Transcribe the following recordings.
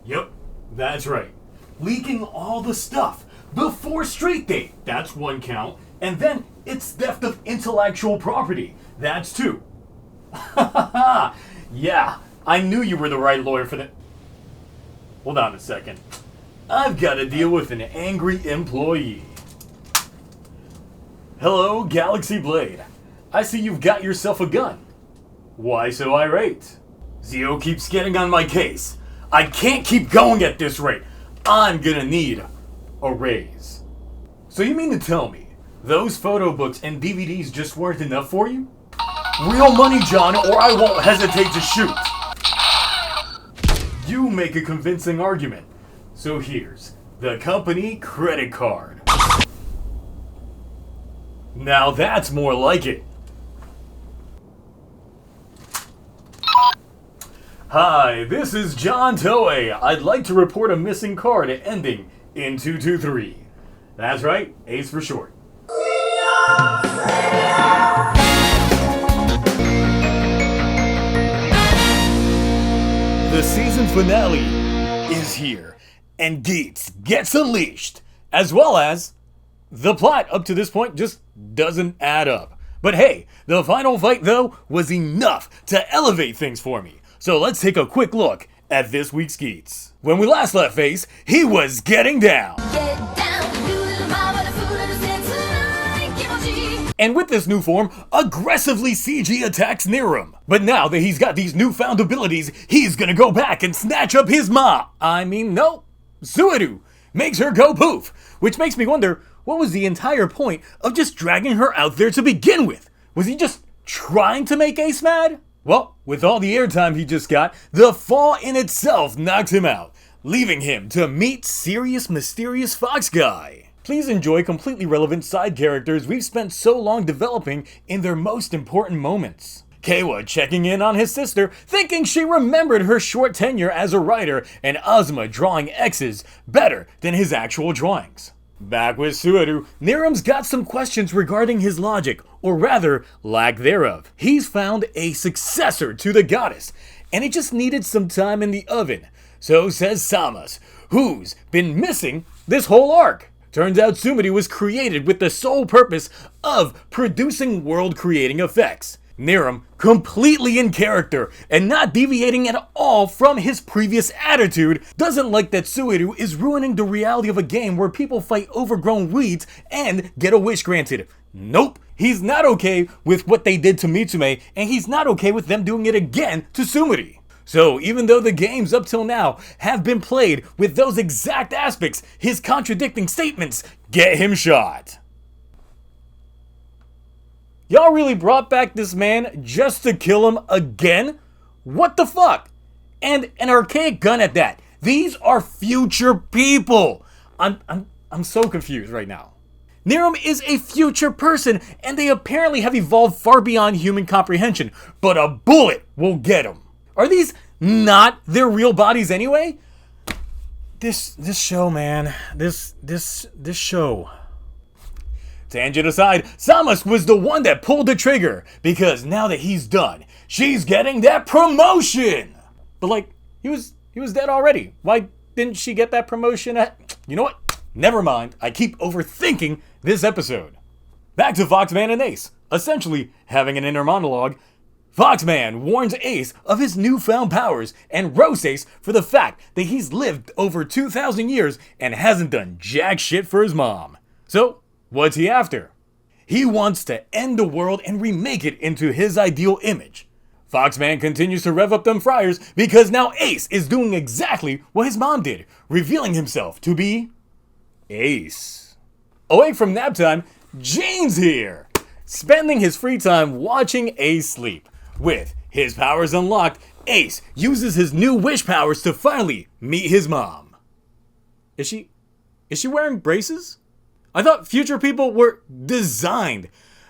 Yep, that's right. Leaking all the stuff before street date, that's one count. And then it's theft of intellectual property, that's two. Yeah, I knew you were the right lawyer for that. Hold on a second. I've got to deal with an angry employee. Hello, Galaxy Blade. I see you've got yourself a gun. Why so irate? Zio keeps getting on my case. I can't keep going at this rate. I'm gonna need a raise. So you mean to tell me those photo books and DVDs just weren't enough for you? Real money, John, or I won't hesitate to shoot. You make a convincing argument. So here's the company credit card. Now that's more like it. Hi, this is John Toei. I'd like to report a missing card ending in 223. That's right, Ace for short. The season finale is here, and Geats gets unleashed, as well as the plot up to this point just doesn't add up. But hey, the final fight though was enough to elevate things for me. So let's take a quick look at this week's Geats. When we last left Face, he was getting down. And with this new form, aggressively CG attacks Niram. But now that he's got these newfound abilities, he's gonna go back and snatch up his no, Sueru makes her go poof. Which makes me wonder, what was the entire point of just dragging her out there to begin with? Was he just trying to make Ace mad? Well, with all the airtime he just got, the fall in itself knocked him out, leaving him to meet serious, mysterious Fox Guy. Please enjoy completely relevant side characters we've spent so long developing in their most important moments. Kawa checking in on his sister, thinking she remembered her short tenure as a writer, and Ozma drawing X's better than his actual drawings. Back with Sueru, Niram's got some questions regarding his logic, or rather, lack thereof. He's found a successor to the goddess, and it just needed some time in the oven. So says Samus, who's been missing this whole arc. Turns out Sumidi was created with the sole purpose of producing world-creating effects. Niram, completely in character and not deviating at all from his previous attitude, doesn't like that Sueru is ruining the reality of a game where people fight overgrown weeds and get a wish granted. Nope, he's not okay with what they did to Mitsume, and he's not okay with them doing it again to Sumidi. So even though the games up till now have been played with those exact aspects, his contradicting statements get him shot. Y'all really brought back this man just to kill him again? What the fuck? And an archaic gun at that. These are future people. I'm so confused right now. Niram is a future person, and they apparently have evolved far beyond human comprehension, but a bullet will get him. Are these not their real bodies anyway? This show, man. This show. Tangent aside, Samus was the one that pulled the trigger, because now that he's done, she's getting that promotion. But like, he was dead already. Why didn't she get that promotion You know what? Never mind. I keep overthinking this episode. Back to Foxman and Ace, essentially having an inner monologue. Foxman warns Ace of his newfound powers and roasts Ace for the fact that he's lived over 2,000 years and hasn't done jack shit for his mom. So, what's he after? He wants to end the world and remake it into his ideal image. Foxman continues to rev up them fryers because now Ace is doing exactly what his mom did, revealing himself to be Ace. Away from nap time, Jane's here, spending his free time watching Ace sleep. With his powers unlocked, Ace uses his new wish powers to finally meet his mom. Is she wearing braces? I thought future people were designed.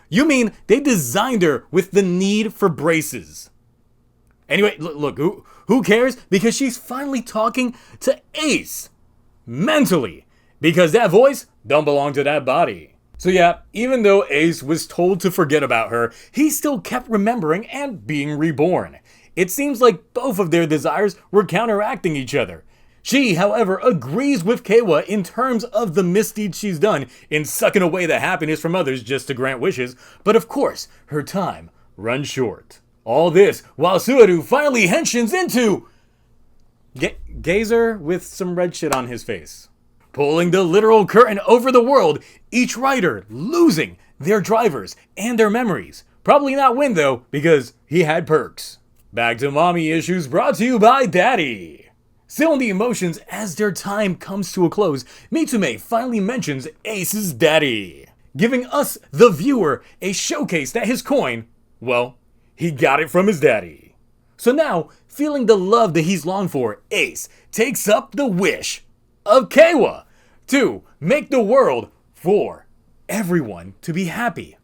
You mean they designed her with the need for braces? Anyway, look, who cares? Because she's finally talking to Ace. Mentally. Because that voice don't belong to that body. So yeah, even though Ace was told to forget about her, he still kept remembering and being reborn. It seems like both of their desires were counteracting each other. She, however, agrees with Keiwa in terms of the misdeeds she's done in sucking away the happiness from others just to grant wishes, but of course, her time runs short. All this while Sueru finally henshins into Gazer with some red shit on his face, pulling the literal curtain over the world, each rider losing their drivers and their memories. Probably not win though, because he had perks. Back to mommy issues brought to you by Daddy. Still in the emotions as their time comes to a close, Mitsume finally mentions Ace's daddy, giving us, the viewer, a showcase that his coin, well, he got it from his daddy. So now, feeling the love that he's longed for, Ace takes up the wish of Keiwa to make the world for everyone to be happy.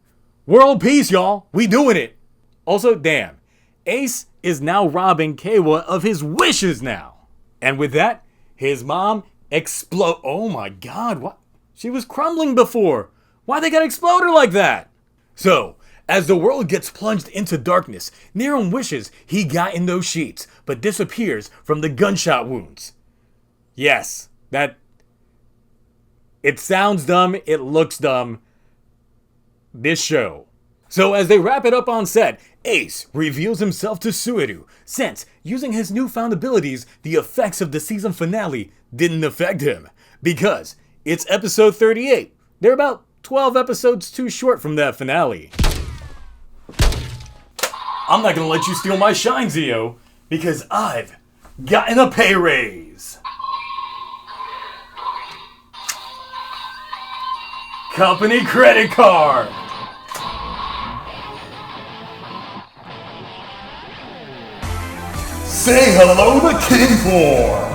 World peace, y'all. We doing it. Also, damn, Ace is now robbing Keiwa of his wishes now. And with that, his mom explode. Oh my god, what? She was crumbling before. Why they gotta explode her like that? So, as the world gets plunged into darkness, Neron wishes he got in those sheets, but disappears from the gunshot wounds. Yes, that... It sounds dumb, it looks dumb. This show. So as they wrap it up on set, Ace reveals himself to Sueru, since using his newfound abilities, the effects of the season finale didn't affect him. Because it's episode 38. They're about 12 episodes too short from that finale. I'm not gonna let you steal my shine, Zio, because I've gotten a pay raise. Company credit card. Say hello to King Form!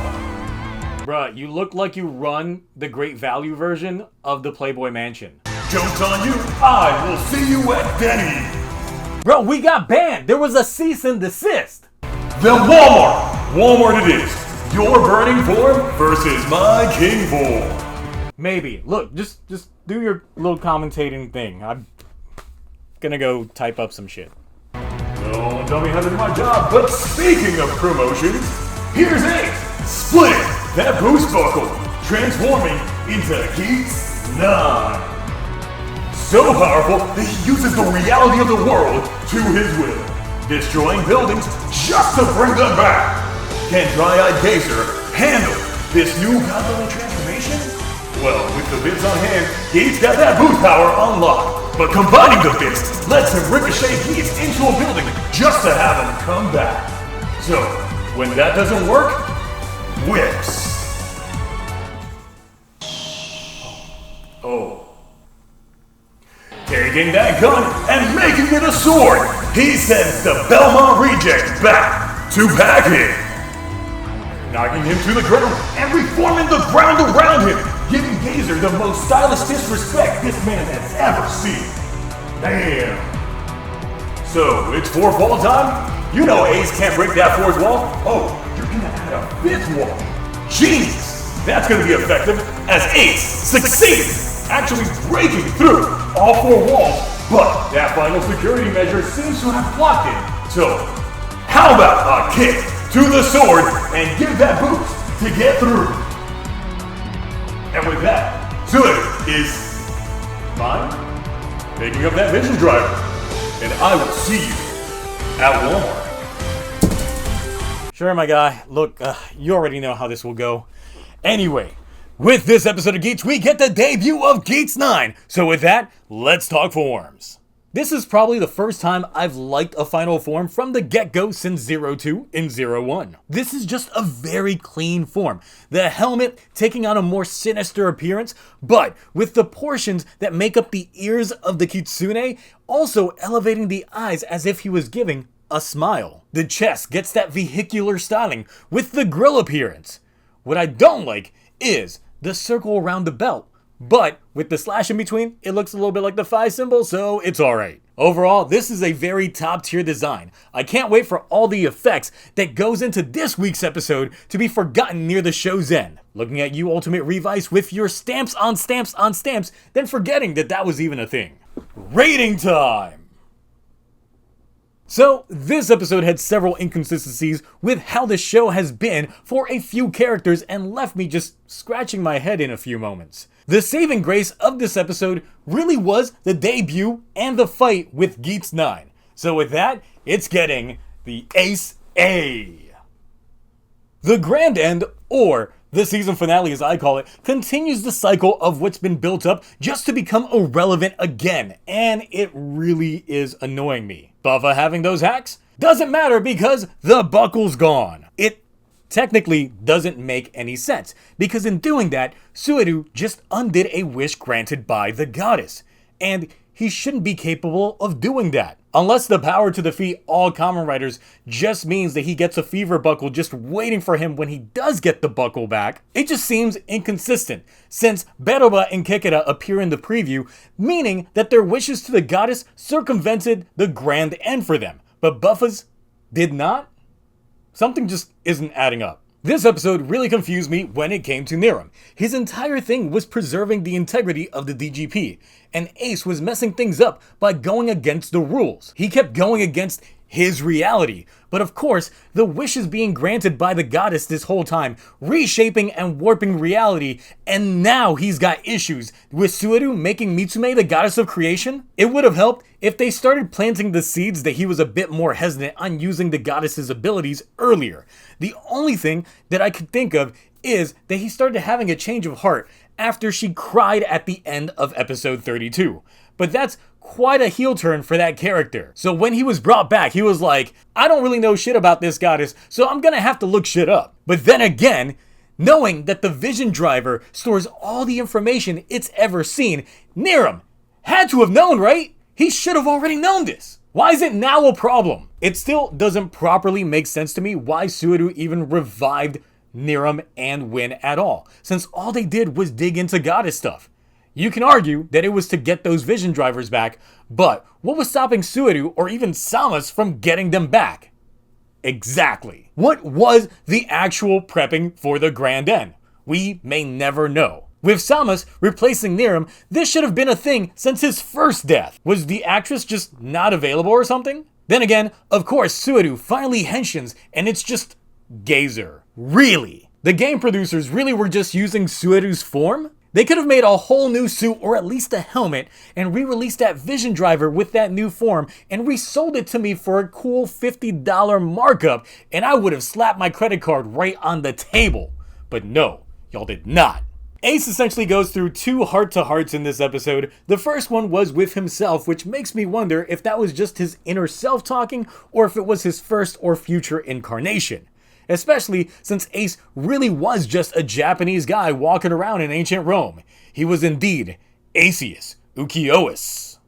Bruh, you look like you run the Great Value version of the Playboy Mansion. Joke's on you, I will see you at Denny! Bro, we got banned! There was a cease and desist! Then Walmart! Walmart it is! Your burning form versus my King Form! Maybe. Look, just do your little commentating thing. I'm gonna go type up some shit. Don't tell me how to do my job, but speaking of promotions, here's Ace, splitting that boost buckle, transforming into Geats 9. So powerful that he uses the reality of the world to his will, destroying buildings just to bring them back. Can Dry-Eyed Gazer handle this new godly transformation? Well, with the bits on hand, Geats got that boost power unlocked. But combining the bits lets him ricochet Geats into a building just to have him come back. So, when that doesn't work, whips. Oh. Taking that gun and making it a sword, he sends the Belmont reject back to Packet. Knocking him to the ground and reforming the ground around him, giving Gazer the most stylish disrespect this man has ever seen. Damn. So, it's fourth wall time? You know Ace can't break that fourth wall. Oh, you're gonna add a fifth wall. Genius! That's gonna be effective as Ace succeeds, actually breaking through all four walls, but that final security measure seems to have blocked it. So, how about a kick to the sword and give that boost to get through? And with that, Sueru is fine, picking up that vision driver, and I will see you at Walmart. Sure, my guy. Look, you already know how this will go. Anyway, with this episode of Geats, we get the debut of Geats 9. So with that, let's talk forms. This is probably the first time I've liked a final form from the get-go since 02 in 01. This is just a very clean form. The helmet taking on a more sinister appearance, but with the portions that make up the ears of the kitsune, also elevating the eyes as if he was giving a smile. The chest gets that vehicular styling with the grill appearance. What I don't like is the circle around the belt. But with the slash in between, it looks a little bit like the phi symbol, so it's alright. Overall, this is a very top tier design. I can't wait for all the effects that goes into this week's episode to be forgotten near the show's end. Looking at you, Ultimate Revice, with your stamps on stamps on stamps, then forgetting that that was even a thing. Rating time! So, this episode had several inconsistencies with how the show has been for a few characters and left me just scratching my head in a few moments. The saving grace of this episode really was the debut and the fight with Geats 9. So with that, it's getting the Ace A. The Grand End, or the season finale as I call it, continues the cycle of what's been built up just to become irrelevant again, and it really is annoying me. Buffa having those hacks? Doesn't matter because the buckle's gone. It technically doesn't make any sense, because in doing that, Sueru just undid a wish granted by the goddess, and he shouldn't be capable of doing that. Unless the power to defeat all Kamen Riders just means that he gets a fever buckle just waiting for him when he does get the buckle back, it just seems inconsistent, since Beroba and Kekera appear in the preview, meaning that their wishes to the goddess circumvented the Grand End for them, but Buffa's did not? Something just isn't adding up. This episode really confused me when it came to Niram. His entire thing was preserving the integrity of the DGP, and Ace was messing things up by going against the rules. He kept going against his reality, but of course, the wishes being granted by the goddess this whole time, reshaping and warping reality, and now he's got issues with Sueru making Mitsume the goddess of creation? It would have helped if they started planting the seeds that he was a bit more hesitant on using the goddess's abilities earlier. The only thing that I could think of is that he started having a change of heart after she cried at the end of episode 32. But that's quite a heel turn for that character. So when he was brought back, he was like, I don't really know shit about this goddess, so I'm gonna have to look shit up. But then again, knowing that the Vision Driver stores all the information it's ever seen, Niram had to have known, right? He should have already known this. Why is it now a problem? It still doesn't properly make sense to me why Sueru even revived Niram and Win at all, since all they did was dig into goddess stuff. You can argue that it was to get those Vision Drivers back, but what was stopping Sueru or even Samus from getting them back? Exactly. What was the actual prepping for the Grand End? We may never know. With Samus replacing Niram, this should have been a thing since his first death. Was the actress just not available or something? Then again, of course, Sueru finally henshins, and it's just Gazer. Really? The game producers really were just using Sueru's form? They could have made a whole new suit or at least a helmet and re-released that Vision Driver with that new form and resold it to me for a cool $50 markup, and I would have slapped my credit card right on the table. But no, y'all did not. Ace essentially goes through two heart-to-hearts in this episode. The first one was with himself, which makes me wonder if that was just his inner self talking or if it was his first or future incarnation. Especially since Ace really was just a Japanese guy walking around in ancient Rome. He was indeed Acius Ukiois.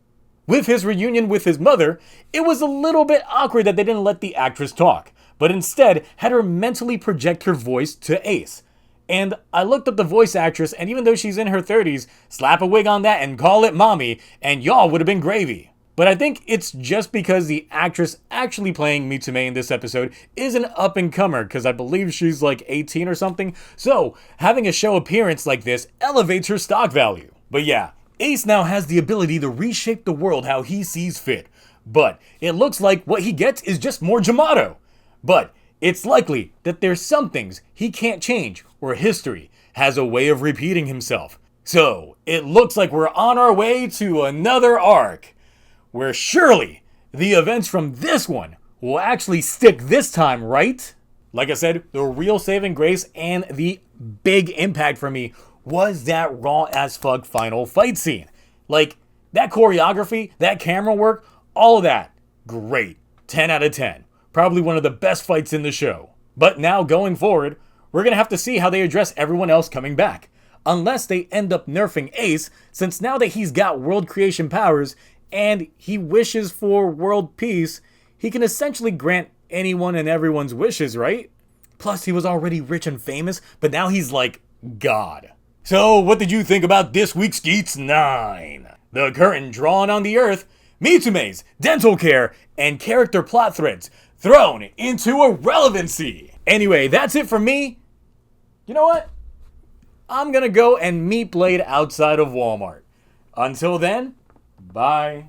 With his reunion with his mother, it was a little bit awkward that they didn't let the actress talk, but instead had her mentally project her voice to Ace. And I looked up the voice actress, and even though she's in her 30s, slap a wig on that and call it mommy, and y'all would have been gravy. But I think it's just because the actress actually playing Mitsume in this episode is an up-and-comer, because I believe she's like 18 or something, so having a show appearance like this elevates her stock value. But yeah, Ace now has the ability to reshape the world how he sees fit, but it looks like what he gets is just more Jamato. But it's likely that there's some things he can't change, or history has a way of repeating himself. So it looks like we're on our way to another arc, where surely the events from this one will actually stick this time, right? Like I said, the real saving grace and the big impact for me was that raw as fuck final fight scene. Like, that choreography, that camera work, all of that, great. 10 out of 10. Probably one of the best fights in the show. But now going forward, we're gonna have to see how they address everyone else coming back. Unless they end up nerfing Ace, since now that he's got world creation powers, and he wishes for world peace, he can essentially grant anyone and everyone's wishes, right? Plus, he was already rich and famous, but now he's like God. So, what did you think about this week's Geats 9? The curtain drawn on the earth, Mitsume's dental care, and character plot threads thrown into irrelevancy. Anyway, that's it for me. You know what? I'm gonna go and meet Blade outside of Walmart. Until then, bye.